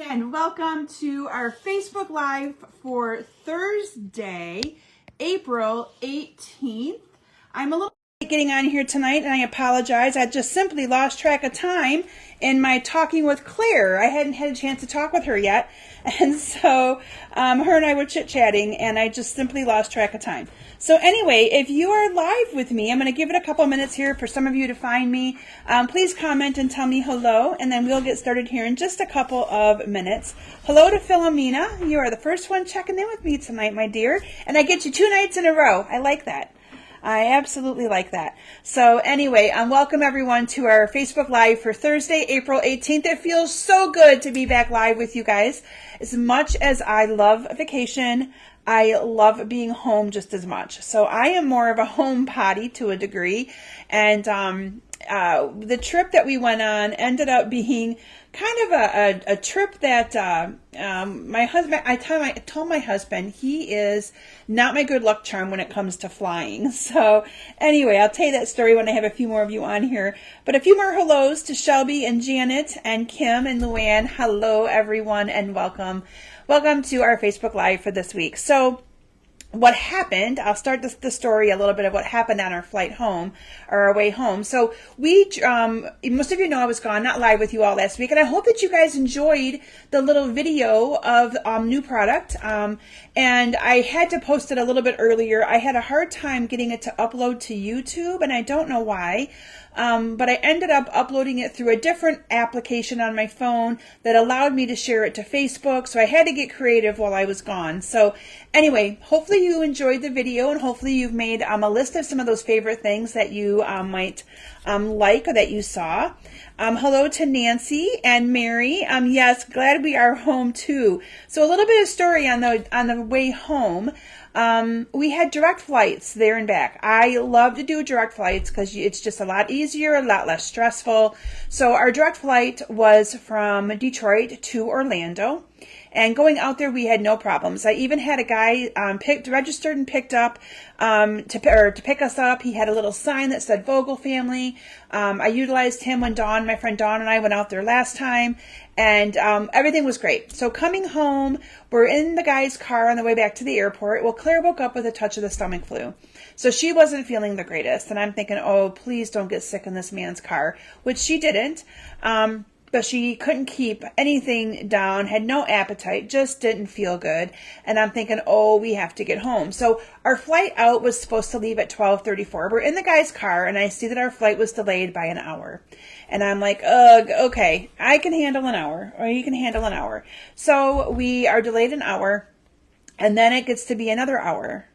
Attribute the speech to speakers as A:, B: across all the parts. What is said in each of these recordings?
A: And welcome to our Facebook Live for Thursday, April 18th. I'm a little late getting on here tonight, and I apologize. I just simply lost track of time in my talking with Claire. I hadn't had a chance to talk with her yet, and so her and I were chit-chatting, and I just simply lost track of time. So anyway, if you are live with me, I'm going to give it a couple minutes here for some of you to find me. Please comment and tell me hello, and then we'll get started here in just a couple of minutes. Hello to Philomena. You are the first one checking in with me tonight, my dear, and I get you 2 nights in a row. I like that. I absolutely like that. So anyway, welcome everyone to our Facebook Live for Thursday, April 18th. It feels so good to be back live with you guys. As much as I love vacation, I love being home just as much. So I am more of a home potty to a degree. And the trip that we went on ended up being kind of a trip that my husband, I told my husband he is not my good luck charm when it comes to flying. So anyway, I'll tell you that story when I have a few more of you on here. But a few more hellos to Shelby and Janet and Kim and Luann. Hello everyone and welcome. Welcome to our Facebook Live for this week. So what happened, I'll start the story a little bit of what happened on our flight home, or our way home. So we, most of you know I was gone, not live with you all last week, and I hope that you guys enjoyed the little video of new product. And I had to post it a little bit earlier. I had a hard time getting it to upload to YouTube, and I don't know why. But I ended up uploading it through a different application on my phone that allowed me to share it to Facebook. So I had to get creative while I was gone. So anyway, hopefully you enjoyed the video, and hopefully you've made a list of some of those favorite things that you might like or that you saw. Hello to Nancy and Mary. Yes, glad we are home too. So a little bit of story on the way home. We had direct flights there and back. I love to do direct flights because it's just a lot easier, a lot less stressful. So our direct flight was from Detroit to Orlando. And going out there, we had no problems. I even had a guy registered and picked up to pick us up. He had a little sign that said Vogel family. I utilized him when my friend Dawn and I went out there last time, and everything was great. So coming home, we're in the guy's car on the way back to the airport. Well, Claire woke up with a touch of the stomach flu. So she wasn't feeling the greatest. And I'm thinking, oh, please don't get sick in this man's car, which she didn't. But she couldn't keep anything down, had no appetite, just didn't feel good. And I'm thinking, oh, we have to get home. So our flight out was supposed to leave at 12:34. We're in the guy's car, and I see that our flight was delayed by an hour. And I'm like, ugh, okay, I can handle an hour, or you can handle an hour. So we are delayed an hour, and then it gets to be another hour.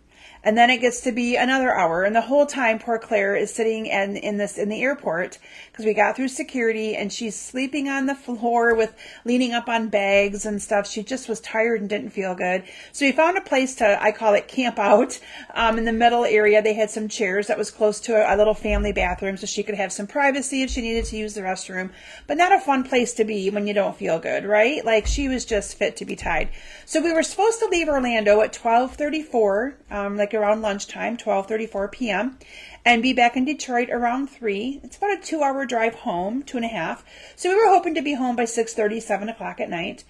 A: And then it gets to be another hour. And the whole time, poor Claire is sitting in the airport because we got through security, and she's sleeping on the floor leaning up on bags and stuff. She just was tired and didn't feel good. So we found a place I call it camp out, in the middle area. They had some chairs that was close to a little family bathroom so she could have some privacy if she needed to use the restroom. But not a fun place to be when you don't feel good, right? Like she was just fit to be tied. So we were supposed to leave Orlando at 12:34, like around lunchtime, 12:34 p.m., and be back in Detroit around 3. It's about a 2-hour drive home, 2.5. So we were hoping to be home by 6:30, 7 o'clock at night.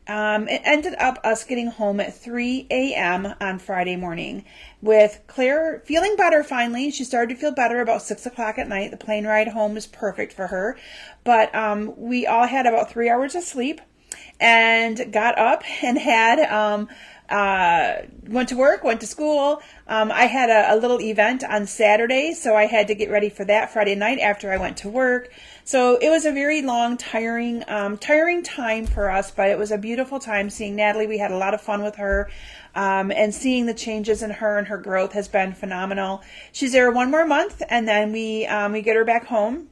A: It ended up us getting home at 3 a.m. on Friday morning with Claire feeling better finally. She started to feel better about 6 o'clock at night. The plane ride home was perfect for her. But we all had about 3 hours of sleep and got up and had... went to work, went to school. I had a little event on Saturday, so I had to get ready for that Friday night after I went to work. So it was a very long, tiring time for us, but it was a beautiful time seeing Natalie. We had a lot of fun with her, and seeing the changes in her and her growth has been phenomenal. She's there 1 more month, and then we get her back home.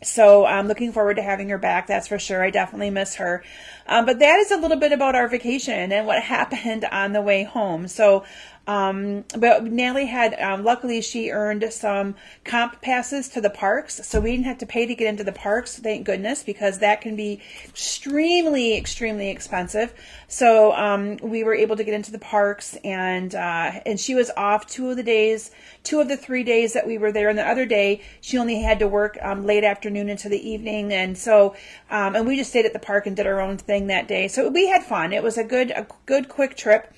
A: So I'm looking forward to having her back, that's for sure. I definitely miss her. But that is a little bit about our vacation and what happened on the way home. So But Natalie had, luckily she earned some comp passes to the parks, so we didn't have to pay to get into the parks, thank goodness, because that can be extremely, extremely expensive. So we were able to get into the parks, and she was off 2 of the 3 days that we were there, and the other day she only had to work late afternoon into the evening, and so and we just stayed at the park and did our own thing that day. So we had fun. It was a good quick trip.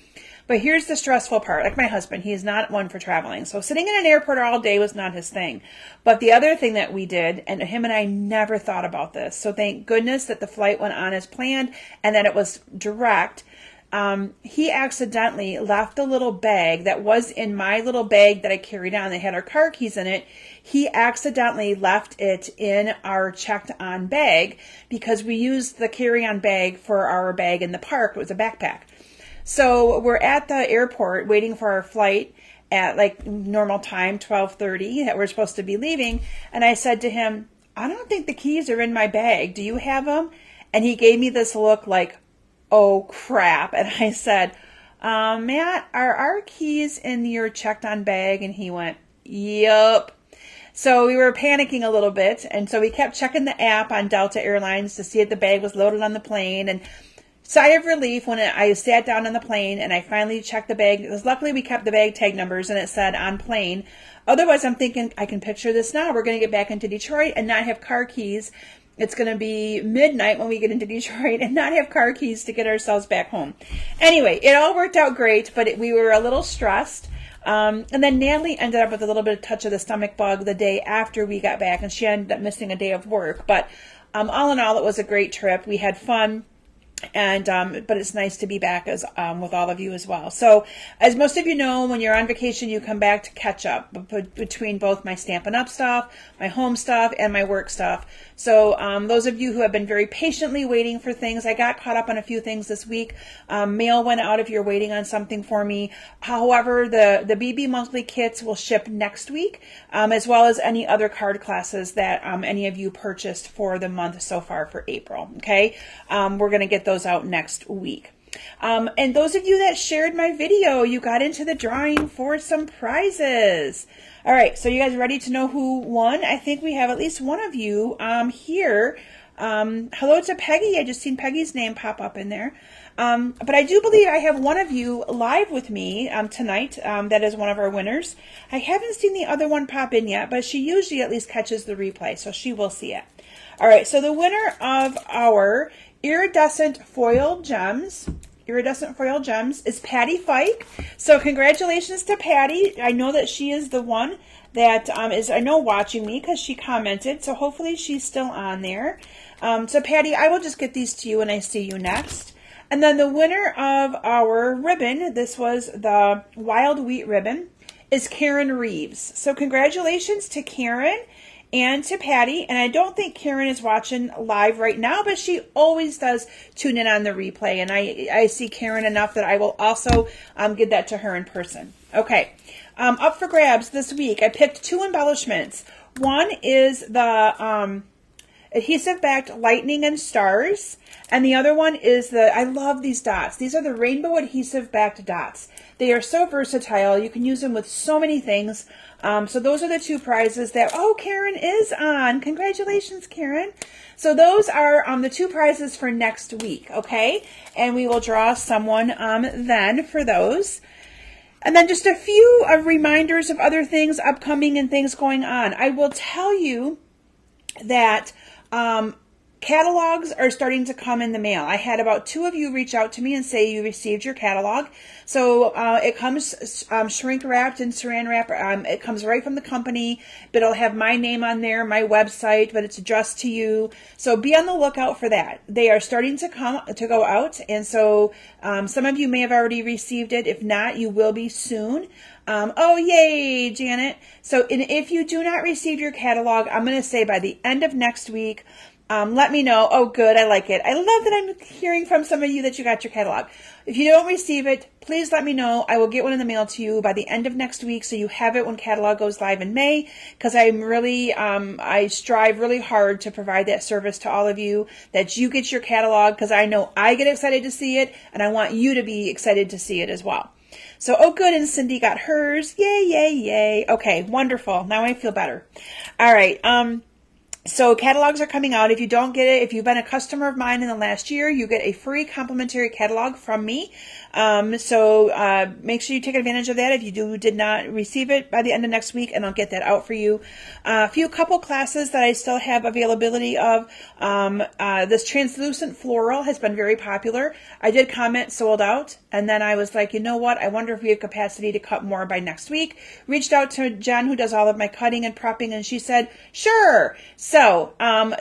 A: But here's the stressful part. Like my husband, he is not one for traveling. So sitting in an airport all day was not his thing. But the other thing that we did, and him and I never thought about this, so thank goodness that the flight went on as planned and that it was direct. He accidentally left a little bag that was in my little bag that I carried on. They had our car keys in it. He accidentally left it in our checked on bag because we used the carry-on bag for our bag in the park. It was a backpack. So we're at the airport waiting for our flight at like normal time, 12:30, that we're supposed to be leaving. And I said to him, I don't think the keys are in my bag. Do you have them? And he gave me this look like, oh crap. And I said, Matt, are our keys in your checked on bag? And he went, yup. So we were panicking a little bit. And so we kept checking the app on Delta Airlines to see if the bag was loaded on the plane. And sigh of relief when I sat down on the plane and I finally checked the bag. Luckily, we kept the bag tag numbers and it said on plane. Otherwise, I'm thinking, I can picture this now. We're going to get back into Detroit and not have car keys. It's going to be midnight when we get into Detroit and not have car keys to get ourselves back home. Anyway, it all worked out great, but we were a little stressed. And then Natalie ended up with a little bit of touch of the stomach bug the day after we got back, and she ended up missing a day of work. But all in all, it was a great trip. We had fun. And but it's nice to be back as with all of you as well. So as most of you know, when you're on vacation, you come back to catch up between both my Stampin' Up stuff, my home stuff, and my work stuff. So those of you who have been very patiently waiting for things, I got caught up on a few things this week. Mail went out if you're waiting on something for me. However, the BB monthly kits will ship next week, as well as any other card classes that any of you purchased for the month so far for April. Okay, we're going to get those out next week. And those of you that shared my video, you got into the drawing for some prizes. All right, so you guys ready to know who won? I think we have at least one of you here. Hello to Peggy. I just seen Peggy's name pop up in there. But I do believe I have one of you live with me tonight. That is one of our winners. I haven't seen the other one pop in yet, but she usually at least catches the replay, so she will see it. All right, so the winner of our iridescent foil gems is Patty Fike. So congratulations to Patty. I know that she is the one that is, I know, watching me because she commented. So hopefully she's still on there. So Patty, I will just get these to you when I see you next. And then the winner of our ribbon, this was the Wild Wheat ribbon, is Karen Reeves. So congratulations to Karen and to Patty. And I don't think Karen is watching live right now, but she always does tune in on the replay. And I see Karen enough that I will also give that to her in person. Okay, up for grabs this week, I picked 2 embellishments. One is the adhesive backed lightning and stars, and the other one is I love these dots. These are the rainbow adhesive backed dots. They are so versatile. You can use them with so many things. So those are the 2 prizes that, oh, Karen is on. Congratulations, Karen. So those are the 2 prizes for next week, okay? And we will draw someone then for those. And then just a few reminders of other things upcoming and things going on. I will tell you that catalogs are starting to come in the mail. I had about 2 of you reach out to me and say you received your catalog. So it comes shrink wrapped and saran wrap. It comes right from the company, but it'll have my name on there, my website, but it's addressed to you. So be on the lookout for that. They are starting to go out, and so some of you may have already received it. If not, you will be soon. Oh, yay, Janet. So if you do not receive your catalog, I'm going to say by the end of next week, let me know. Oh, good. I like it. I love that I'm hearing from some of you that you got your catalog. If you don't receive it, please let me know. I will get one in the mail to you by the end of next week, so you have it when catalog goes live in May, because I'm really, I strive really hard to provide that service to all of you, that you get your catalog, because I know I get excited to see it, and I want you to be excited to see it as well. So, oh good, and Cindy got hers. Yay, yay, yay. Okay, wonderful. Now I feel better. All right. So catalogs are coming out. If you don't get it, if you've been a customer of mine in the last year, you get a free complimentary catalog from me. So make sure you take advantage of that if you did not receive it by the end of next week, and I'll get that out for you. A couple classes that I still have availability of. This translucent floral has been very popular. I did comment sold out, and then I was like, you know what? I wonder if we have capacity to cut more by next week. Reached out to Jen, who does all of my cutting and prepping, and she said, sure. So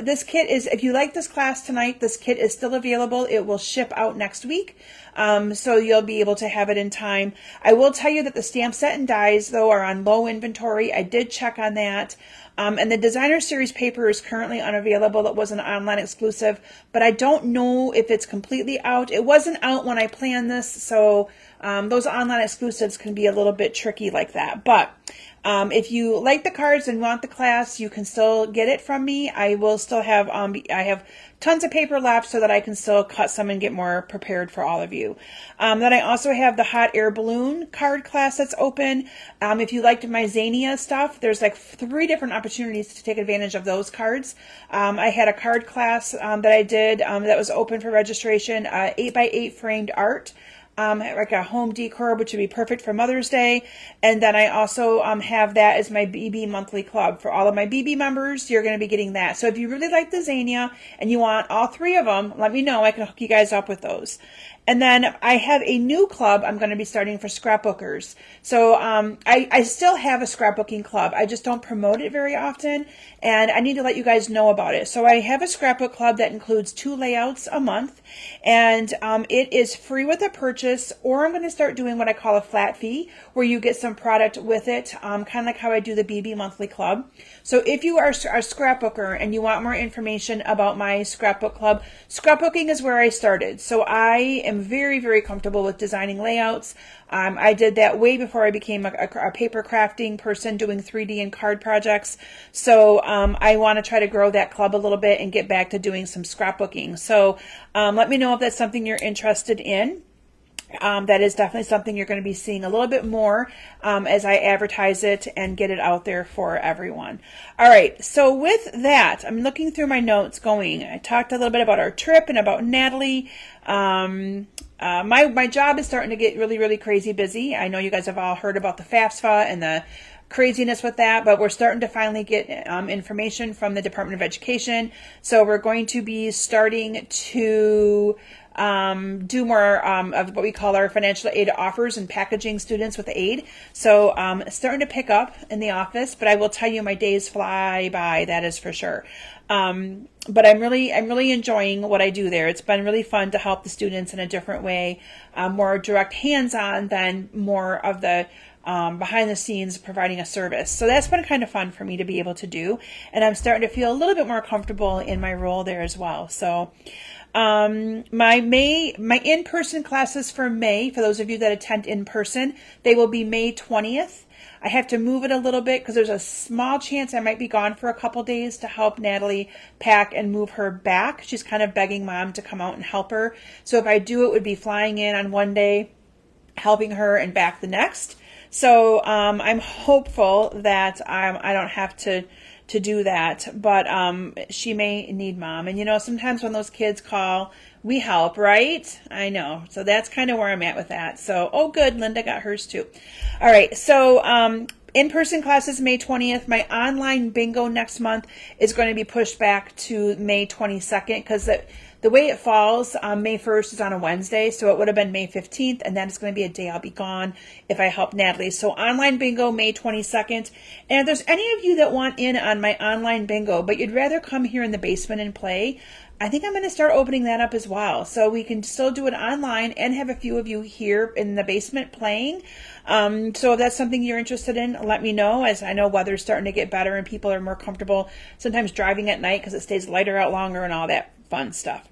A: this kit is, if you like this class tonight, this kit is still available. It will ship out next week. So you'll be able to have it in time. I will tell you that the stamp set and dies, though, are on low inventory. I did check on that. And the designer series paper is currently unavailable. It was an online exclusive, but I don't know if it's completely out. It wasn't out when I planned this, so those online exclusives can be a little bit tricky like that. But if you like the cards and want the class, you can still get it from me. I will still have, I have tons of paper left so that I can still cut some and get more prepared for all of you. Then I also have the hot air balloon card class that's open. If you liked my Zania stuff, there's like 3 different opportunities to take advantage of those cards. I had a card class that I did that was open for registration, 8x8 framed art. Like a home decor, which would be perfect for Mother's Day. And then I also have that as my BB monthly club. For all of my BB members, you're going to be getting that. So if you really like the Zania and you want all 3 of them, let me know. I can hook you guys up with those. And then I have a new club I'm going to be starting for scrapbookers. So I still have a scrapbooking club. I just don't promote it very often, and I need to let you guys know about it. So I have a scrapbook club that includes 2 layouts a month, and it is free with a purchase, or I'm going to start doing what I call a flat fee, where you get some product with it, kind of like how I do the BB monthly club. So if you are a scrapbooker and you want more information about my scrapbook club, scrapbooking is where I started. So I am very, very comfortable with designing layouts. I did that way before I became a paper crafting person doing 3D and card projects. So I want to try to grow that club a little bit and get back to doing some scrapbooking. So let me know if that's something you're interested in. That is definitely something you're going to be seeing a little bit more as I advertise it and get it out there for everyone. All right, so with that, I'm looking through my notes going. I talked a little bit about our trip and about Natalie. My job is starting to get really, really crazy busy. I know you guys have all heard about the FAFSA and the craziness with that, but we're starting to finally get information from the Department of Education. So we're going to be starting to do more of what we call our financial aid offers and packaging students with aid. So starting to pick up in the office, but I will tell you my days fly by, that is for sure. But I'm really enjoying what I do there. It's been really fun to help the students in a different way, more direct hands-on than more of the behind the scenes providing a service. So that's been kind of fun for me to be able to do. And I'm starting to feel a little bit more comfortable in my role there as well. So my in-person classes for May, for those of you that attend in person, they will be May 20th. I have to move it a little bit because there's a small chance I might be gone for a couple days to help Natalie pack and move her back. She's kind of begging Mom to come out and help her. So if I do, it would be flying in on one day, helping her, and back the next. So I'm hopeful that I don't have to do that, but she may need Mom. And you know, sometimes when those kids call, we help, right? I know. So that's kind of where I'm at with that. So, oh good, Linda got hers too. All right, so in-person classes May 20th. My online bingo next month is going to be pushed back to May 22nd because the way it falls, May 1st is on a Wednesday, so it would have been May 15th, and then it's going to be a day I'll be gone if I help Natalie. So online bingo, May 22nd. And if there's any of you that want in on my online bingo, but you'd rather come here in the basement and play, I think I'm going to start opening that up as well. So we can still do it online and have a few of you here in the basement playing. So if that's something you're interested in, let me know, as I know weather's starting to get better and people are more comfortable sometimes driving at night because it stays lighter out longer and all that fun stuff.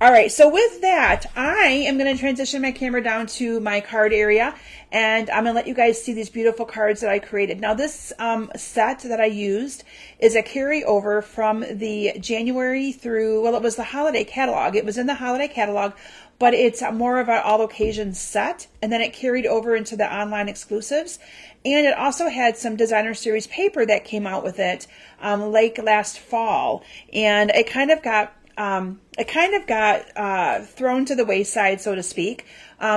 A: All right, so with that, I am going to transition my camera down to my card area, and I'm going to let you guys see these beautiful cards that I created. Now, this set that I used is a carryover from the January through, well, it was the holiday catalog. It was in the holiday catalog, but it's more of an all-occasion set, and then it carried over into the online exclusives. And it also had some designer series paper that came out with it like last fall, and it kind of got thrown to the wayside, so to speak,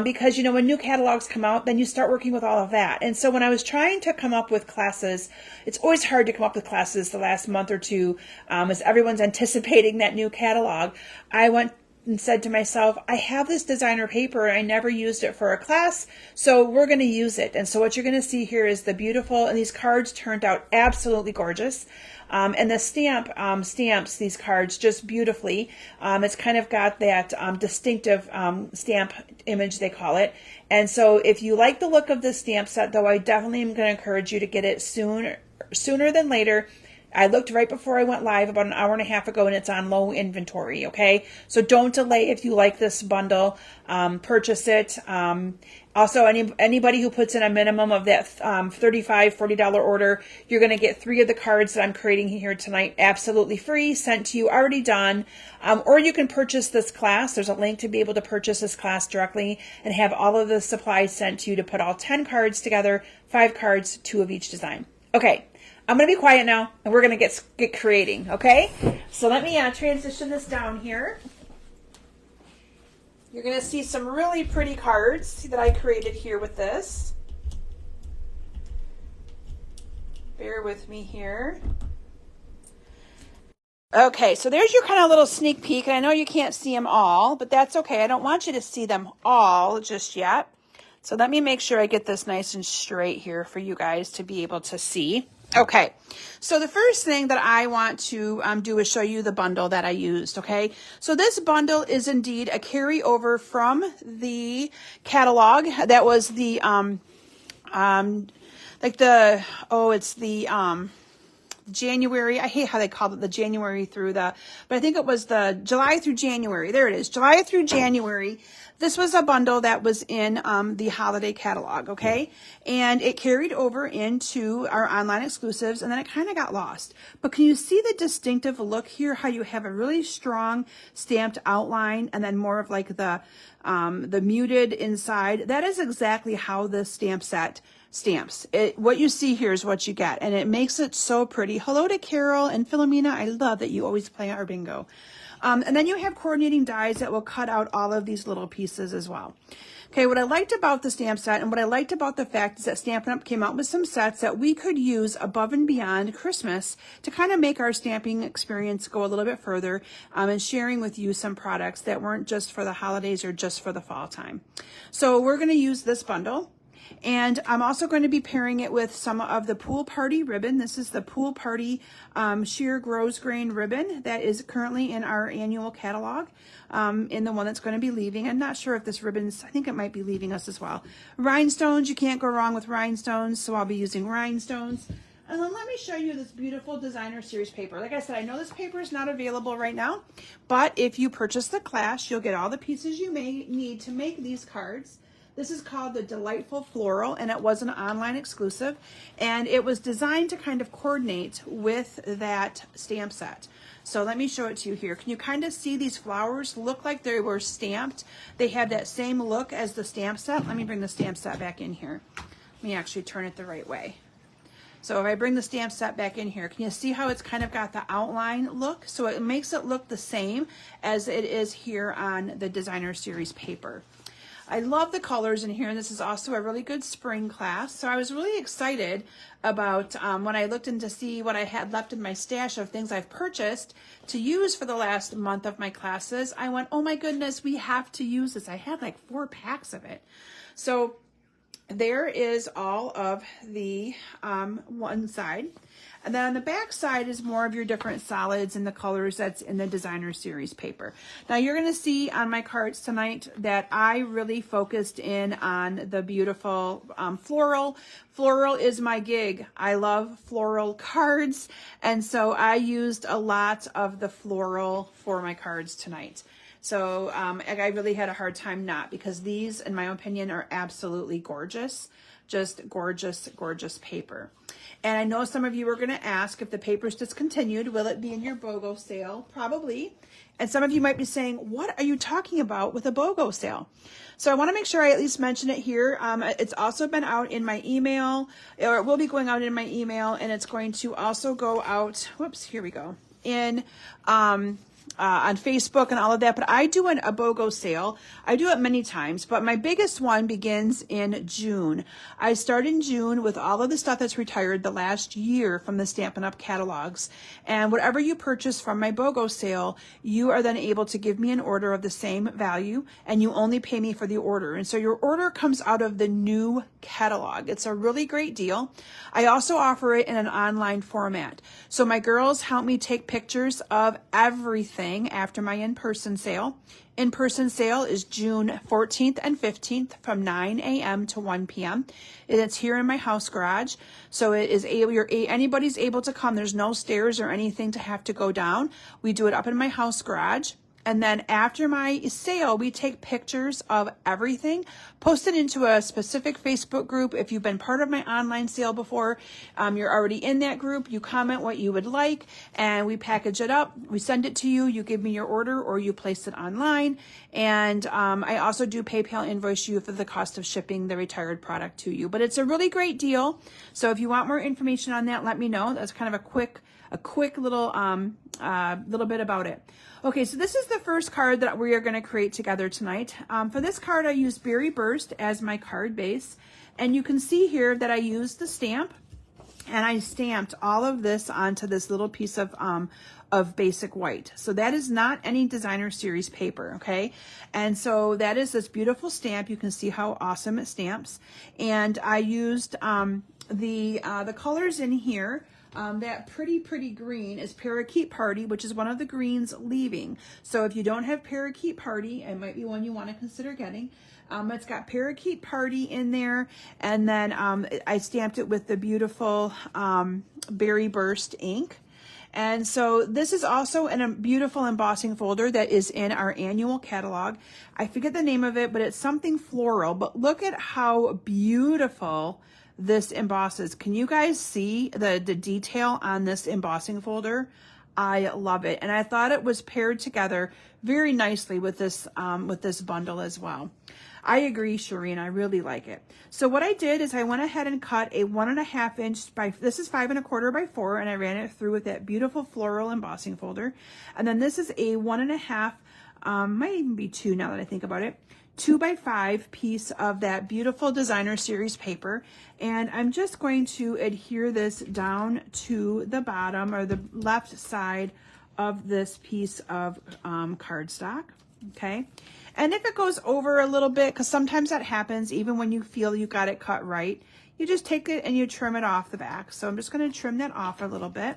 A: because, you know, when new catalogs come out, then you start working with all of that. And so when I was trying to come up with classes, it's always hard to come up with classes the last month or two as everyone's anticipating that new catalog. I went and said to myself, I have this designer paper and I never used it for a class, so we're going to use it. And so what you're going to see here is the beautiful, and these cards turned out absolutely gorgeous. And the stamps these cards just beautifully. It's kind of got that distinctive stamp image, they call it. And so if you like the look of this stamp set, though, I definitely am going to encourage you to get it sooner than later. I looked right before I went live about an hour and a half ago, and it's on low inventory, okay? So don't delay if you like this bundle. Purchase it. Also, anybody who puts in a minimum of that $35, $40 order, you're going to get 3 of the cards that I'm creating here tonight absolutely free, sent to you, already done. Or you can purchase this class. There's a link to be able to purchase this class directly and have all of the supplies sent to you to put all 10 cards together, 5 cards, 2 of each design. Okay. I'm going to be quiet now, and we're going to get creating, okay? So let me transition this down here. You're going to see some really pretty cards that I created here with this. Bear with me here. Okay, so there's your kind of little sneak peek, and I know you can't see them all, but that's okay. I don't want you to see them all just yet. So let me make sure I get this nice and straight here for you guys to be able to see. Okay, so the first thing that I want to do is show you the bundle that I used, okay? So this bundle is indeed a carryover from the catalog. That was the, it's the January, I hate how they called it the January through the, but I think it was the July through January. There it is, July through January. This was a bundle that was in the holiday catalog, okay? And it carried over into our online exclusives, and then it kind of got lost. But can you see the distinctive look here, how you have a really strong stamped outline and then more of like the muted inside? That is exactly how this stamp set stamps. What you see here is what you get, and it makes it so pretty. Hello to Carol and Philomena. I love that you always play our bingo. And then you have coordinating dies that will cut out all of these little pieces as well. Okay, what I liked about the stamp set and what I liked about the fact is that Stampin' Up! Came out with some sets that we could use above and beyond Christmas to kind of make our stamping experience go a little bit further, and sharing with you some products that weren't just for the holidays or just for the fall time. So we're going to use this bundle. And I'm also going to be pairing it with some of the Pool Party ribbon. This is the Pool Party sheer rose grain ribbon that is currently in our annual catalog, in the one that's going to be leaving. I'm not sure if this ribbon's, I think it might be leaving us as well. Rhinestones, you can't go wrong with rhinestones, so I'll be using rhinestones. And then let me show you this beautiful designer series paper. Like I said, I know this paper is not available right now, but if you purchase the class, you'll get all the pieces you may need to make these cards. This is called the Delightful Floral, and it was an online exclusive, and it was designed to kind of coordinate with that stamp set. So let me show it to you here. Can you kind of see these flowers look like they were stamped? They have that same look as the stamp set. Let me bring the stamp set back in here. Let me actually turn it the right way. So if I bring the stamp set back in here, can you see how it's kind of got the outline look? So it makes it look the same as it is here on the designer series paper. I love the colors in here, and this is also a really good spring class. So I was really excited about when I looked in to see what I had left in my stash of things I've purchased to use for the last month of my classes. I went, oh my goodness, we have to use this. I had like 4 packs of it. So there is all of the one side. And then on the back side is more of your different solids and the colors that's in the designer series paper. Now you're going to see on my cards tonight that I really focused in on the beautiful floral. Floral is my gig. I love floral cards, and so I used a lot of the floral for my cards tonight. So I really had a hard time not, because these, in my opinion, are absolutely gorgeous. Just gorgeous, gorgeous paper. And I know some of you are going to ask, if the paper is discontinued, will it be in your BOGO sale? Probably. And some of you might be saying, what are you talking about with a BOGO sale? So I want to make sure I at least mention it here. It's also been out in my email, or it will be going out in my email, and it's going to also go out, whoops, here we go, in on Facebook and all of that. But I do a BOGO sale. I do it many times, but my biggest one begins in June. I start in June with all of the stuff that's retired the last year from the Stampin' Up! Catalogs. And whatever you purchase from my BOGO sale, you are then able to give me an order of the same value, and you only pay me for the order. And so your order comes out of the new catalog. It's a really great deal. I also offer it in an online format. So my girls help me take pictures of everything after my in-person sale. In-person sale is June 14th and 15th from 9 a.m. to 1 p.m. It's here in my house garage. So it is anybody's able to come. There's no stairs or anything to have to go down. We do it up in my house garage. And then after my sale, we take pictures of everything, post it into a specific Facebook group. If you've been part of my online sale before, you're already in that group. You comment what you would like, and we package it up. We send it to you. You give me your order, or you place it online. And I also do PayPal invoice you for the cost of shipping the retired product to you. But it's a really great deal. So if you want more information on that, let me know. That's kind of a quick little bit about it. Okay, so this is the first card that we are going to create together tonight. For this card, I used Berry Burst as my card base, and you can see here that I used the stamp, and I stamped all of this onto this little piece of basic white. So that is not any designer series paper, okay? And so that is this beautiful stamp. You can see how awesome it stamps, and I used the colors in here. That pretty green is Parakeet Party, which is one of the greens leaving. So if you don't have Parakeet Party, it might be one you want to consider getting. It's got Parakeet Party in there, and then I stamped it with the beautiful Berry Burst ink. And so this is also in a beautiful embossing folder that is in our annual catalog. I forget the name of it, but it's something floral. But look at how beautiful this embosses. Can you guys see the detail on this embossing folder? I love it. And I thought it was paired together very nicely with this bundle as well. I agree, Shireen, I really like it. So what I did is I went ahead and cut a 1.5 inch by, this is 5 1/4 by 4, and I ran it through with that beautiful floral embossing folder. And then this is a 1.5, might even be 2 now that I think about it, 2 by 5 piece of that beautiful designer series paper. And I'm just going to adhere this down to the bottom, or the left side of this piece of cardstock, okay? And if it goes over a little bit, because sometimes that happens even when you feel you got it cut right, you just take it and you trim it off the back. So I'm just going to trim that off a little bit.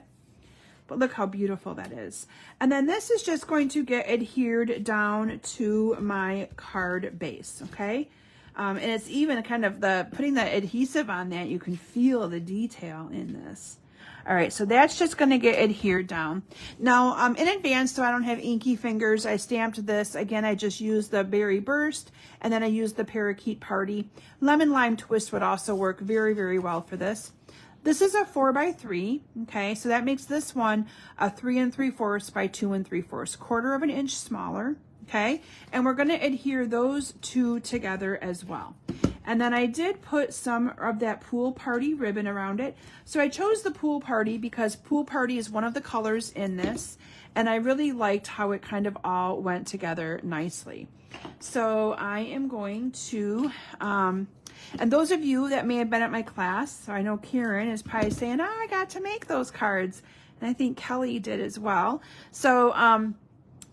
A: But look how beautiful that is. And then this is just going to get adhered down to my card base, okay? And it's even kind of putting the adhesive on that, you can feel the detail in this. All right, so that's just going to get adhered down. Now, in advance, so I don't have inky fingers, I stamped this. Again, I just used the Berry Burst, and then I used the Parakeet Party. Lemon Lime Twist would also work very well for this. This is a 4 by 3, okay? So that makes this one a 3 3/4 by 2 3/4, 1/4 of an inch smaller, okay? And we're going to adhere those two together as well. And then I did put some of that Pool Party ribbon around it. So I chose the Pool Party because Pool Party is one of the colors in this, and I really liked how it kind of all went together nicely. So I am going to, and those of you that may have been at my class, so I know Karen is probably saying, oh, I got to make those cards. And I think Kelly did as well. So,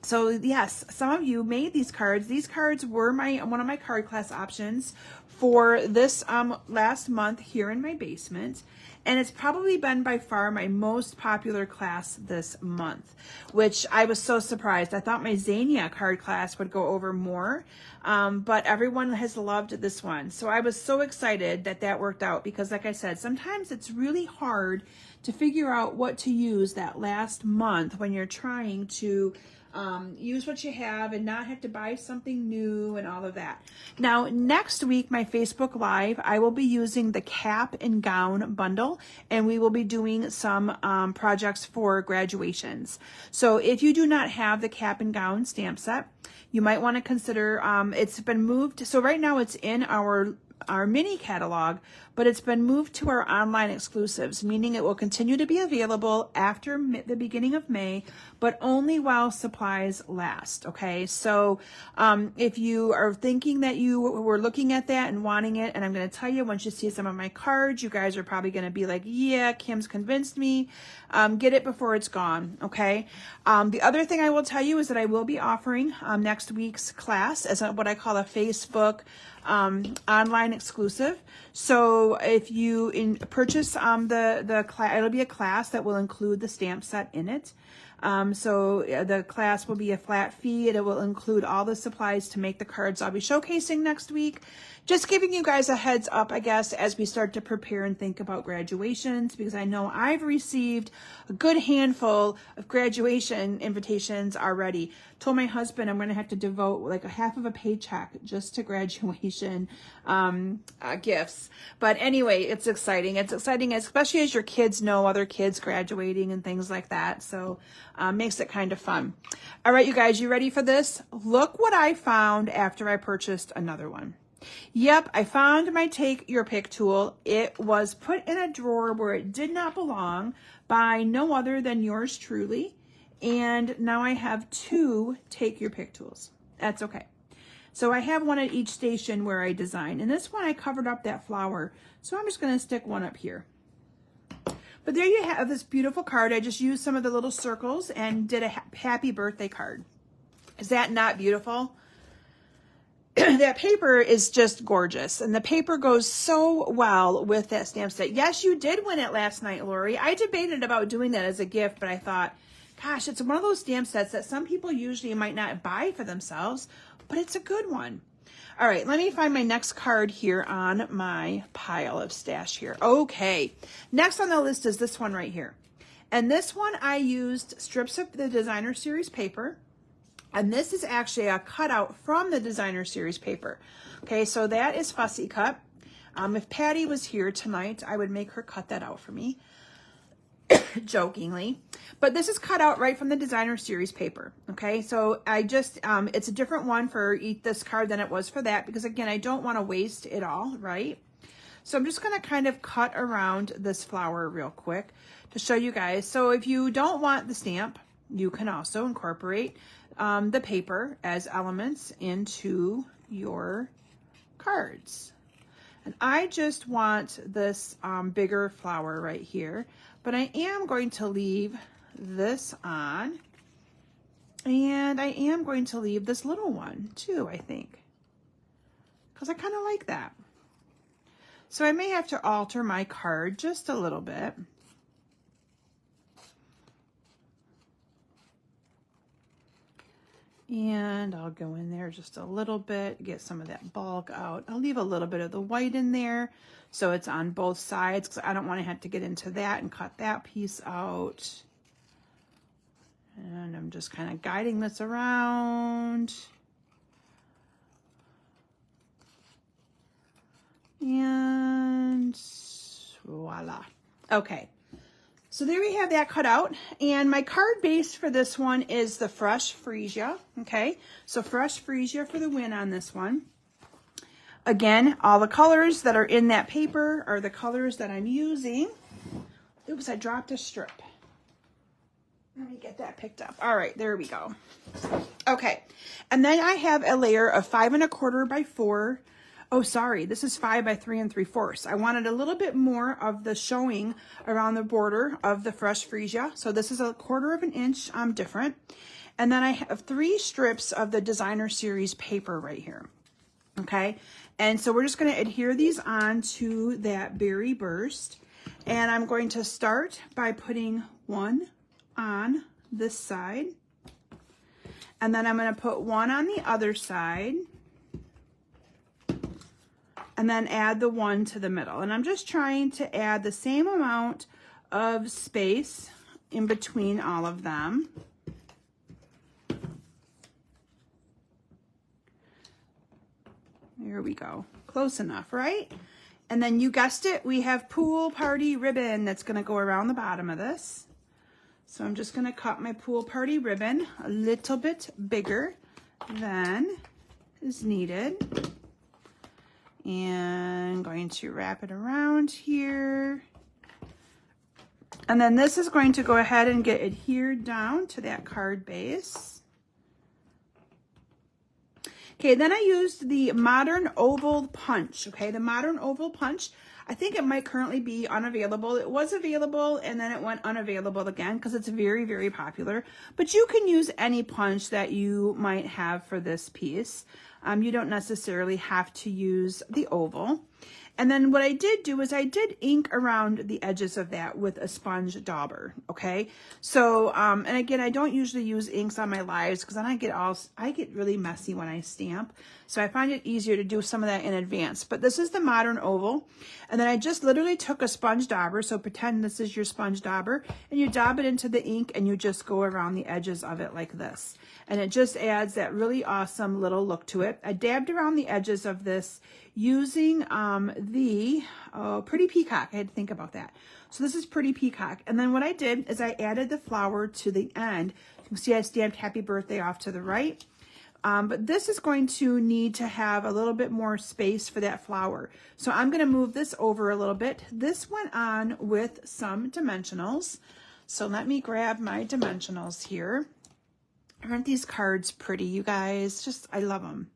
A: so yes, some of you made these cards. These cards were one of my card class options for this last month here in my basement. And it's probably been by far my most popular class this month, which I was so surprised. I thought my Xenia card class would go over more, but everyone has loved this one. So I was so excited that that worked out because, like I said, sometimes it's really hard to figure out what to use that last month when you're trying to use what you have and not have to buy something new and all of that. Now, next week, my Facebook Live, I will be using the cap and gown bundle, and we will be doing some projects for graduations. So if you do not have the cap and gown stamp set, you might want to consider, it's been moved. So right now it's in our mini catalog, but it's been moved to our online exclusives, meaning it will continue to be available after the beginning of May, but only while supplies last. Okay, so if you are thinking that you were looking at that and wanting it, and I'm going to tell you, once you see some of my cards, you guys are probably going to be like, yeah, Kim's convinced me. Get it before it's gone. Okay. The other thing I will tell you is that I will be offering next week's class as what I call a Facebook online exclusive. So if you purchase the class, it'll be a class that will include the stamp set in it. So the class will be a flat fee, and it will include all the supplies to make the cards I'll be showcasing next week. Just giving you guys a heads up, I guess, as we start to prepare and think about graduations, because I know I've received a good handful of graduation invitations already. Told my husband I'm going to have to devote like a half of a paycheck just to graduation gifts. But anyway, it's exciting. It's exciting, especially as your kids know other kids graduating and things like that. So makes it kind of fun. All right, you guys, you ready for this? Look what I found after I purchased another one. Yep, I found my Take Your Pick tool. It was put in a drawer where it did not belong by no other than yours truly. And now I have 2 Take Your Pick tools. That's okay. So I have one at each station where I design. And this one I covered up that flower. So I'm just going to stick one up here. But there you have this beautiful card. I just used some of the little circles and did a happy birthday card. Is that not beautiful? That paper is just gorgeous, and the paper goes so well with that stamp set. Yes, you did win it last night, Lori. I debated about doing that as a gift, but I thought, gosh, it's one of those stamp sets that some people usually might not buy for themselves, but it's a good one. All right, let me find my next card here on my pile of stash here. Okay, next on the list is this one right here. And this one I used strips of the Designer Series paper. And this is actually a cutout from the Designer Series paper. Okay, so that is fussy cut. If Patty was here tonight, I would make her cut that out for me, jokingly. But this is cut out right from the Designer Series paper. Okay, so I just, it's a different one for this card than it was for that, because again, I don't want to waste it all, right? So I'm just going to kind of cut around this flower real quick to show you guys. So if you don't want the stamp, you can also incorporate the paper as elements into your cards. And I just want this bigger flower right here, but I am going to leave this on, and I am going to leave this little one too, I think, because I kind of like that. So I may have to alter my card just a little bit. And I'll go in there just a little bit, get some of that bulk out. I'll leave a little bit of the white in there so it's on both sides, because I don't want to have to get into that and cut that piece out. And I'm just kind of guiding this around. And voila. Okay. So there we have that cut out, and my card base for this one is the Fresh Freesia, okay? So Fresh Freesia for the win on this one. Again, all the colors that are in that paper are the colors that I'm using. Oops, I dropped a strip. Let me get that picked up. All right, there we go. Okay, and then I have a layer of 5 1/4 by 4. Oh, sorry, this is 5 by 3 3/4. I wanted a little bit more of the showing around the border of the Fresh Freesia. So this is a 1/4 inch different. And then I have 3 strips of the Designer Series paper right here. Okay, and so we're just going to adhere these on to that berry burst. And I'm going to start by putting one on this side. And then I'm going to put one on the other side. And then add the one to the middle. And I'm just trying to add the same amount of space in between all of them. There we go. Close enough, right? And then you guessed it, we have pool party ribbon that's going to go around the bottom of this. So I'm just going to cut my pool party ribbon a little bit bigger than is needed. And I'm going to wrap it around here. And then this is going to go ahead and get adhered down to that card base. Okay, then I used the Modern Oval Punch, okay? The Modern Oval Punch, I think it might currently be unavailable. It was available and then it went unavailable again because it's very, very popular. But you can use any punch that you might have for this piece. You don't necessarily have to use the oval. And then what I did do is I did ink around the edges of that with a sponge dauber, okay? So, and again, I don't usually use inks on my lives because then I get really messy when I stamp. So I find it easier to do some of that in advance. But this is the Modern Oval. And then I just literally took a sponge dauber. So pretend this is your sponge dauber. And you daub it into the ink and you just go around the edges of it like this. And it just adds that really awesome little look to it. I dabbed around the edges of this using the Pretty Peacock. I had to think about that. So this is Pretty Peacock. And then what I did is I added the flower to the end. You can see I stamped Happy Birthday off to the right. But this is going to need to have a little bit more space for that flower. So I'm going to move this over a little bit. This went on with some dimensionals. So let me grab my dimensionals here. Aren't these cards pretty, you guys? Just, I love them.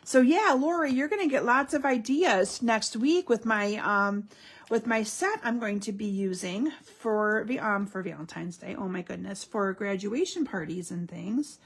A: So yeah, Lori, you're going to get lots of ideas next week with my set I'm going to be using for Valentine's Day. Oh my goodness, for graduation parties and things.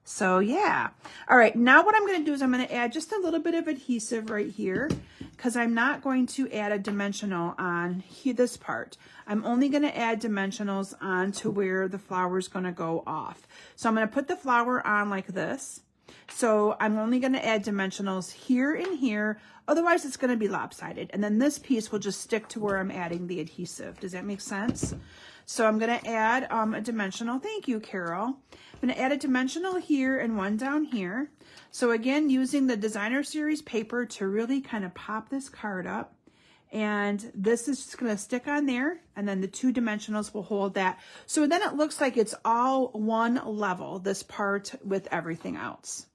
A: So yeah. All right, now what I'm going to do is I'm going to add just a little bit of adhesive right here because I'm not going to add a dimensional on this part. I'm only going to add dimensionals on to where the flower is going to go off. So I'm going to put the flower on like this. So I'm only going to add dimensionals here and here. Otherwise, it's going to be lopsided. And then this piece will just stick to where I'm adding the adhesive. Does that make sense? So I'm going to add a dimensional. Thank you, Carol. I'm going to add a dimensional here and one down here. So again, using the Designer Series paper to really kind of pop this card up. And this is just going to stick on there. And then the two dimensionals will hold that. So then it looks like it's all one level, this part with everything else.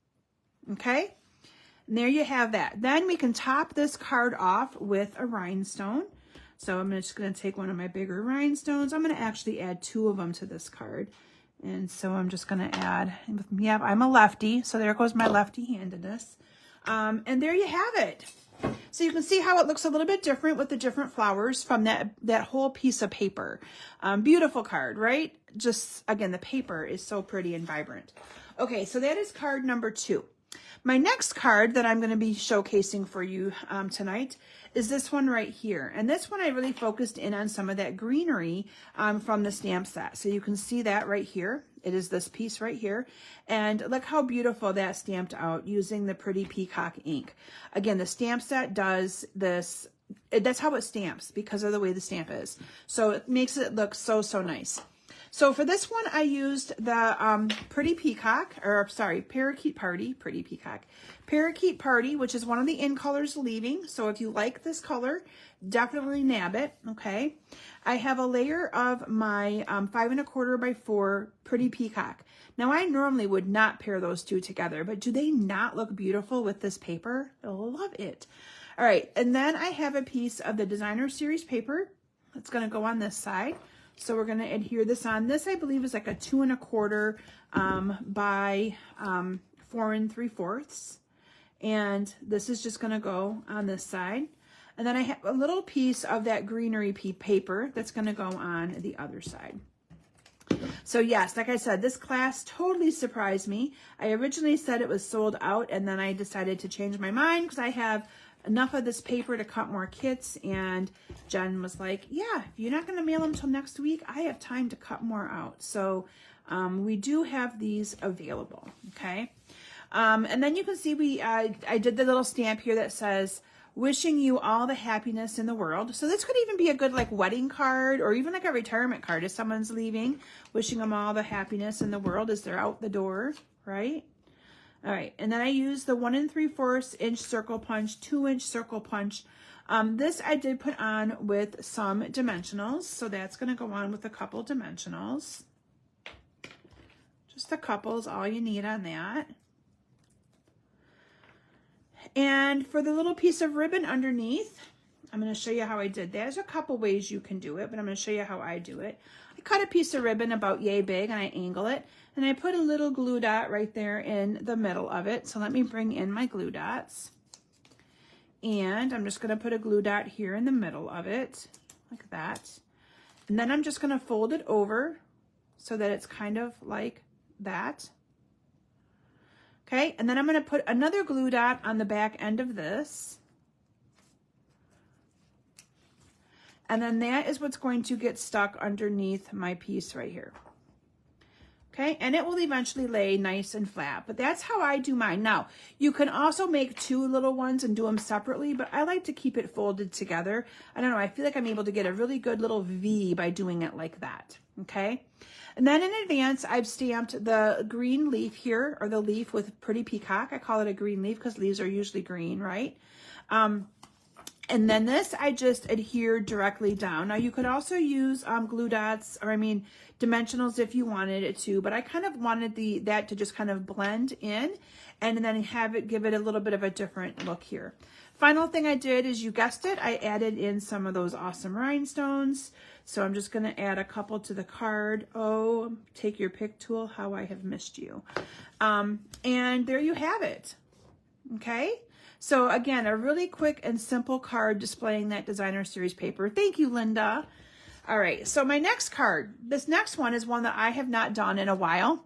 A: Okay? And there you have that. Then we can top this card off with a rhinestone. So I'm just going to take one of my bigger rhinestones. I'm going to actually add two of them to this card. And so I'm just going to add, yeah, I'm a lefty. So there goes my lefty-handedness. And there you have it. So you can see how it looks a little bit different with the different flowers from that whole piece of paper. Beautiful card, right? Just, again, the paper is so pretty and vibrant. Okay, so that is card number 2. My next card that I'm going to be showcasing for you tonight is this one right here. And this one I really focused in on some of that greenery from the stamp set. So you can see that right here. It is this piece right here. And look how beautiful that stamped out using the Pretty Peacock ink. Again, the stamp set does this. That's how it stamps because of the way the stamp is. So it makes it look so, so nice. So for this one, I used the Pretty Peacock, or sorry, Parakeet Party, Pretty Peacock. Parakeet Party, which is one of the in colors leaving. So if you like this color, definitely nab it, okay? I have a layer of my 5 1/4 by 4 Pretty Peacock. Now I normally would not pair those two together, but do they not look beautiful with this paper? I love it. All right, and then I have a piece of the Designer Series paper that's gonna go on this side. So we're going to adhere this on. This, I believe, is like a 2 1/4 by 4 3/4. And this is just going to go on this side. And then I have a little piece of that greenery paper that's going to go on the other side. So yes, like I said, this class totally surprised me. I originally said it was sold out, and then I decided to change my mind because I have enough of this paper to cut more kits, and Jen was like, yeah, if you're not going to mail them till next week, I have time to cut more out. So we do have these available, okay? And then you can see I did the little stamp here that says, wishing you all the happiness in the world. So this could even be a good like wedding card or even like a retirement card if someone's leaving, wishing them all the happiness in the world as they're out the door, right? All right, and then I use the 1 3/4 inch circle punch, 2-inch circle punch. This I did put on with some dimensionals, so that's going to go on with a couple dimensionals. Just a couple is all you need on that. And for the little piece of ribbon underneath, I'm going to show you how I did that. There's a couple ways you can do it, but I'm going to show you how I do it. I cut a piece of ribbon about yay big and I angle it, and I put a little glue dot right there in the middle of it. So let me bring in my glue dots. And I'm just going to put a glue dot here in the middle of it, like that. And then I'm just going to fold it over so that it's kind of like that. Okay, and then I'm going to put another glue dot on the back end of this. And then that is what's going to get stuck underneath my piece right here. Okay, and it will eventually lay nice and flat, but that's how I do mine. Now, you can also make 2 little ones and do them separately, but I like to keep it folded together. I don't know, I feel like I'm able to get a really good little V by doing it like that, okay? And then in advance, I've stamped the green leaf here, or the leaf with Pretty Peacock. I call it a green leaf because leaves are usually green, right? And then this, I just adhere directly down. Now you could also use glue dots, or dimensionals if you wanted it to, but I kind of wanted that to just kind of blend in and then give it a little bit of a different look here. Final thing I did is, you guessed it, I added in some of those awesome rhinestones. So I'm just gonna add a couple to the card. Oh, take your pick tool, how I have missed you. And there you have it, okay? So again, a really quick and simple card displaying that designer series paper. Thank you, Linda. All right, so my next card, this next one is one that I have not done in a while.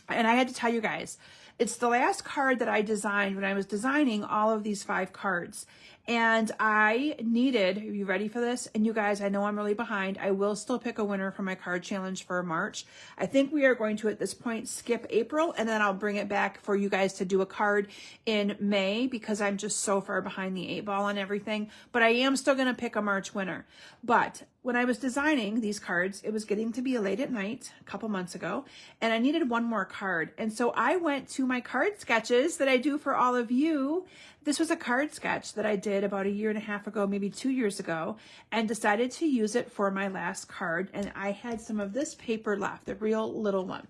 A: And I had to tell you guys, it's the last card that I designed when I was designing all of these 5 cards. And I needed, are you ready for this? And you guys, I know I'm really behind. I will still pick a winner for my card challenge for March. I think we are going to, at this point, skip April, and then I'll bring it back for you guys to do a card in May, because I'm just so far behind the 8 ball on everything. But I am still going to pick a March winner. But when I was designing these cards, it was getting to be late at night a couple months ago, and I needed one more card. And so I went to my card sketches that I do for all of you. This was a card sketch that I did about 1.5 years ago, maybe 2 years ago, and decided to use it for my last card. And I had some of this paper left, the real little one.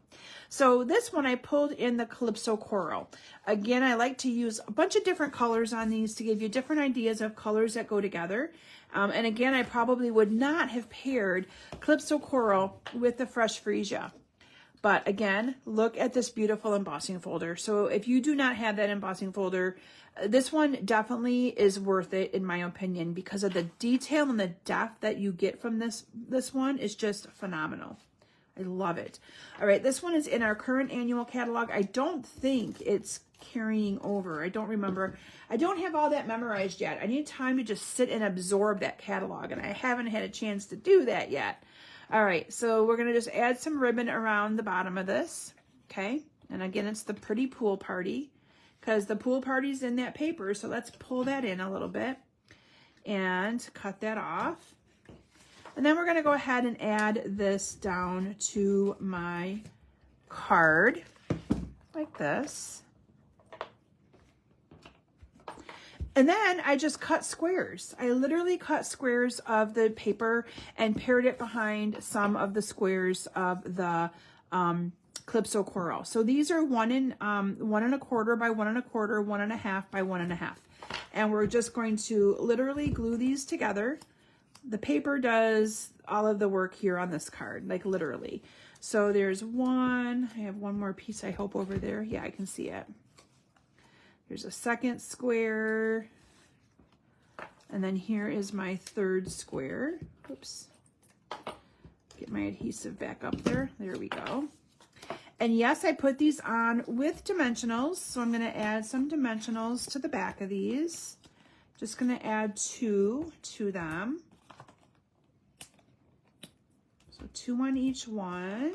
A: So this one I pulled in the Calypso Coral. Again, I like to use a bunch of different colors on these to give you different ideas of colors that go together. And again, I probably would not have paired Calypso Coral with the Fresh Freesia. But again, look at this beautiful embossing folder. So if you do not have that embossing folder, this one definitely is worth it, in my opinion, because of the detail and the depth that you get from this one is just phenomenal. I love it. All right, this one is in our current annual catalog. I don't think it's carrying over. I don't remember. I don't have all that memorized yet. I need time to just sit and absorb that catalog, and I haven't had a chance to do that yet. All right, so we're going to just add some ribbon around the bottom of this, okay? And again, it's the Pretty Pool Party, because the pool party's in that paper, so let's pull that in a little bit and cut that off. And then we're going to go ahead and add this down to my card like this. And then I just cut squares. I literally cut squares of the paper and paired it behind some of the squares of the Calypso Coral. So these are 1 1¼ by 1¼ 1½ by 1½. And we're just going to literally glue these together. The paper does all of the work here on this card, like literally. So there's one, I have one more piece I hope over there. Yeah, I can see it. There's a second square. And then here is my third square. Oops. Get my adhesive back up there. There we go. And yes, I put these on with dimensionals. So I'm going to add some dimensionals to the back of these. Just going to add 2 to them. So 2 on each one.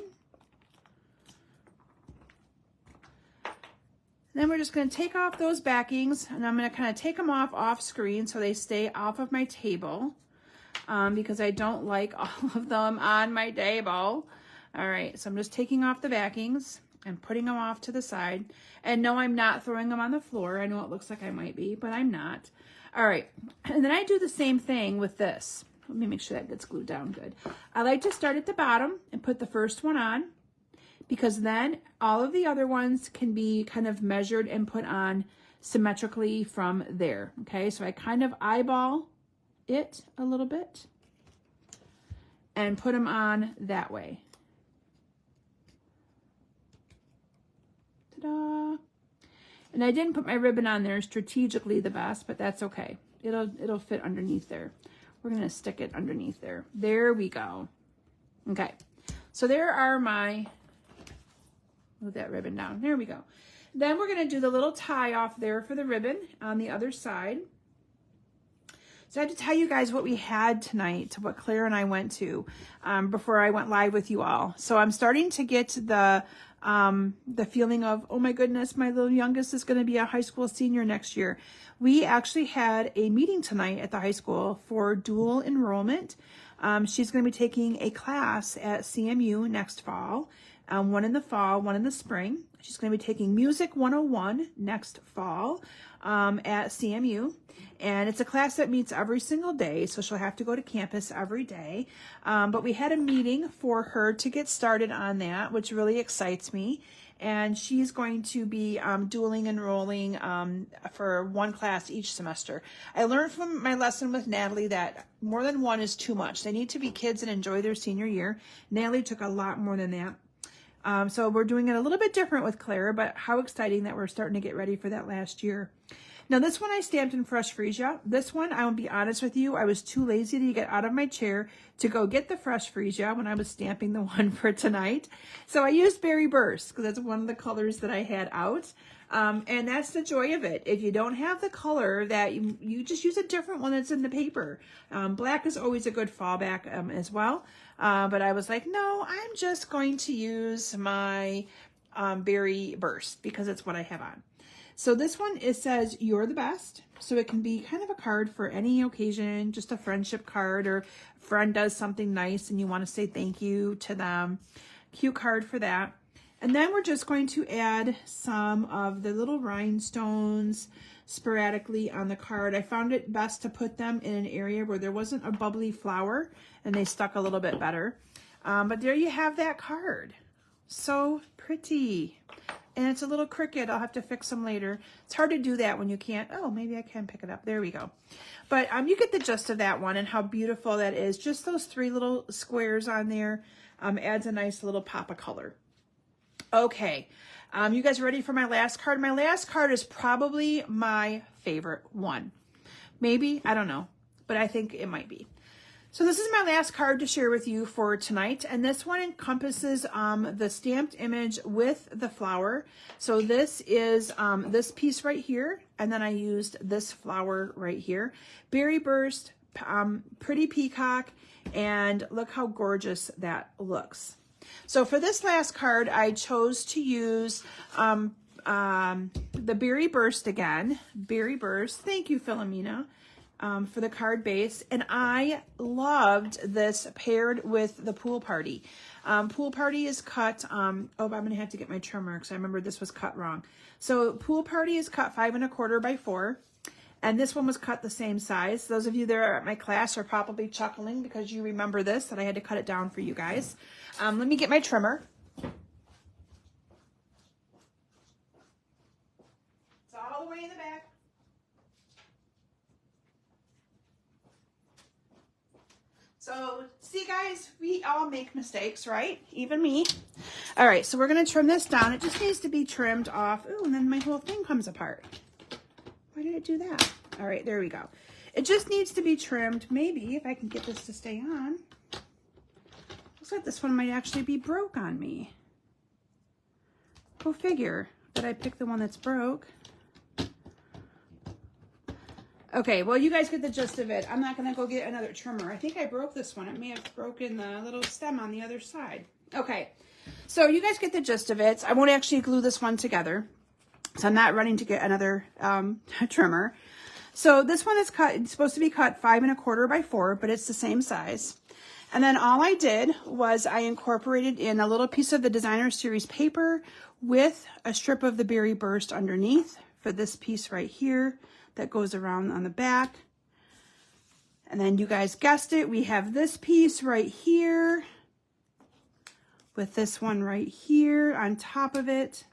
A: Then we're just going to take off those backings, and I'm going to kind of take them off screen so they stay off of my table, because I don't like all of them on my table. All right, so I'm just taking off the backings, and putting them off to the side. And no, I'm not throwing them on the floor. I know it looks like I might be, but I'm not. All right, and then I do the same thing with this. Let me make sure that gets glued down good. I like to start at the bottom and put the first one on, because then all of the other ones can be kind of measured and put on symmetrically from there. Okay, so I kind of eyeball it a little bit and put them on that way. Ta-da! And I didn't put my ribbon on there strategically the best, but that's okay. It'll fit underneath there. We're gonna stick it underneath there. There we go. Okay, so there are my, move that ribbon down. There we go. Then we're gonna do the little tie off there for the ribbon on the other side. So I have to tell you guys what we had tonight, what Claire and I went to before I went live with you all. So I'm starting to get the feeling of, oh my goodness, my little youngest is going to be a high school senior next year. We actually had a meeting tonight at the high school for dual enrollment. She's going to be taking a class at CMU next fall, one in the fall, one in the spring. She's going to be taking Music 101 next fall at CMU. And it's a class that meets every single day, so she'll have to go to campus every day. But we had a meeting for her to get started on that, which really excites me. And she's going to be dualing enrolling for one class each semester. I learned from my lesson with Natalie that more than one is too much. They need to be kids that enjoy their senior year. Natalie took a lot more than that. So we're doing it a little bit different with Claire, but how exciting that we're starting to get ready for that last year. Now this one I stamped in Fresh Freesia. This one, I will be honest with you, I was too lazy to get out of my chair to go get the Fresh Freesia when I was stamping the one for tonight. So I used Berry Burst because that's one of the colors that I had out. And that's the joy of it. If you don't have the color, that you just use a different one that's in the paper. Black is always a good fallback as well. But I was like, no, I'm just going to use my Berry Burst because it's what I have on. So this one, it says, "You're the best." So it can be kind of a card for any occasion, just a friendship card, or a friend does something nice and you want to say thank you to them. Cute card for that. And then we're just going to add some of the little rhinestones sporadically on the card. I found it best to put them in an area where there wasn't a bubbly flower and they stuck a little bit better. But there you have that card. So pretty. And it's a little cricket. I'll have to fix them later. It's hard to do that when you can't. Oh, maybe I can pick it up. There we go. But you get the gist of that one and how beautiful that is. Just those three little squares on there adds a nice little pop of color. Okay, you guys ready for my last card? My last card is probably my favorite one. Maybe, I don't know, but I think it might be. So this is my last card to share with you for tonight, and this one encompasses the stamped image with the flower. So this is this piece right here, and then I used this flower right here. Berry Burst, Pretty Peacock, and look how gorgeous that looks. So for this last card, I chose to use the Berry Burst again. Berry Burst, thank you, Philomena. For the card base, and I loved this paired with the Pool Party. Pool Party is cut, oh, I'm gonna have to get my trimmer because I remember this was cut wrong. So Pool Party is cut 5 1/4 by 4, and this one was cut the same size. Those of you that are at my class are probably chuckling because you remember this, that I had to cut it down for you guys. Let me get my trimmer. It's all the way in the back. So, see guys, we all make mistakes, right? Even me. All right, so we're gonna trim this down. It just needs to be trimmed off. Ooh, and then my whole thing comes apart. Why did it do that? All right, there we go. It just needs to be trimmed. Maybe if I can get this to stay on. Looks like this one might actually be broke on me. Go figure that I picked the one that's broke. Okay, well, you guys get the gist of it. I'm not going to go get another trimmer. I think I broke this one. It may have broken the little stem on the other side. Okay, so you guys get the gist of it. I won't actually glue this one together, so I'm not running to get another trimmer. So this one is cut. It's supposed to be cut 5 1/4 by 4, but it's the same size. And then all I did was I incorporated in a little piece of the Designer Series paper with a strip of the Berry Burst underneath for this piece right here that goes around on the back. And then you guys guessed it, we have this piece right here with this one right here on top of it.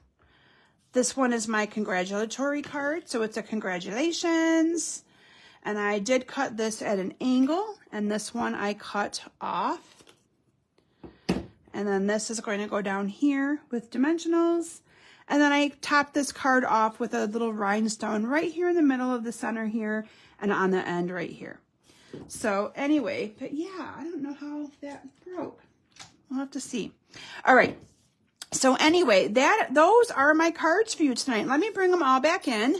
A: This one is my congratulatory card, so it's a congratulations. And I did cut this at an angle, and this one I cut off. And then this is going to go down here with dimensionals. And then I topped this card off with a little rhinestone right here in the middle of the center here and on the end right here. So anyway, but yeah, I don't know how that broke. We'll have to see. All right. So anyway, those are my cards for you tonight. Let me bring them all back in.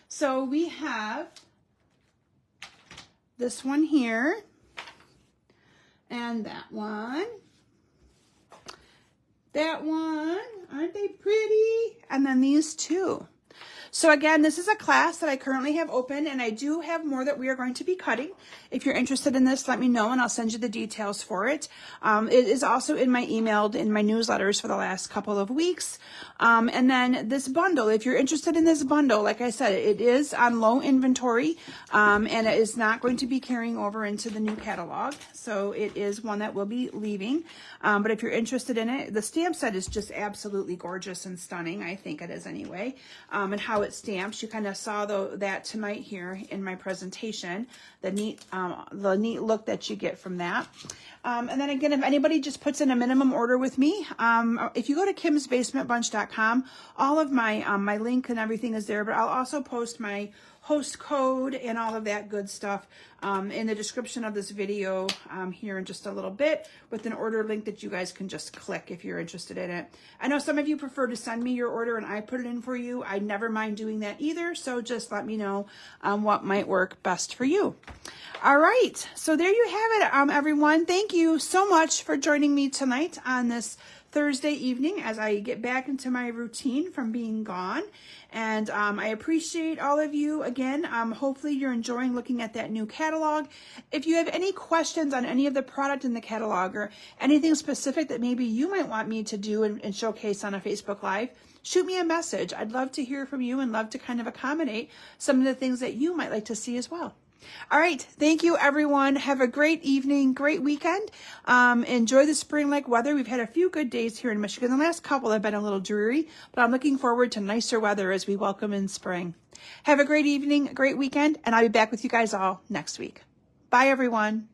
A: So we have this one here and that one. That one, aren't they pretty? And then these two. So again, this is a class that I currently have open, and I do have more that we are going to be cutting. If you're interested in this, let me know and I'll send you the details for it. It is also in my newsletters for the last couple of weeks. And then this bundle, if you're interested in this bundle, like I said, it is on low inventory, and it is not going to be carrying over into the new catalog. So it is one that will be leaving. But if you're interested in it, the stamp set is just absolutely gorgeous and stunning. I think it is anyway. And how it stamps, you kind of saw that tonight here in my presentation, the neat look that you get from that. And then again, if anybody just puts in a minimum order with me, if you go to kimsbasementbunch.com, all of my my link and everything is there, but I'll also post my host code and all of that good stuff in the description of this video here in just a little bit, with an order link that you guys can just click if you're interested in it. I know some of you prefer to send me your order and I put it in for you. I never mind doing that either, so just let me know what might work best for you. All right, so there you have it, everyone. Thank you so much for joining me tonight on this Thursday evening as I get back into my routine from being gone. And I appreciate all of you again. Hopefully you're enjoying looking at that new catalog. If you have any questions on any of the product in the catalog or anything specific that maybe you might want me to do and showcase on a Facebook Live, shoot me a message. I'd love to hear from you and love to kind of accommodate some of the things that you might like to see as well. All right. Thank you, everyone. Have a great evening, great weekend. Enjoy the spring-like weather. We've had a few good days here in Michigan. The last couple have been a little dreary, but I'm looking forward to nicer weather as we welcome in spring. Have a great evening, great weekend, and I'll be back with you guys all next week. Bye, everyone.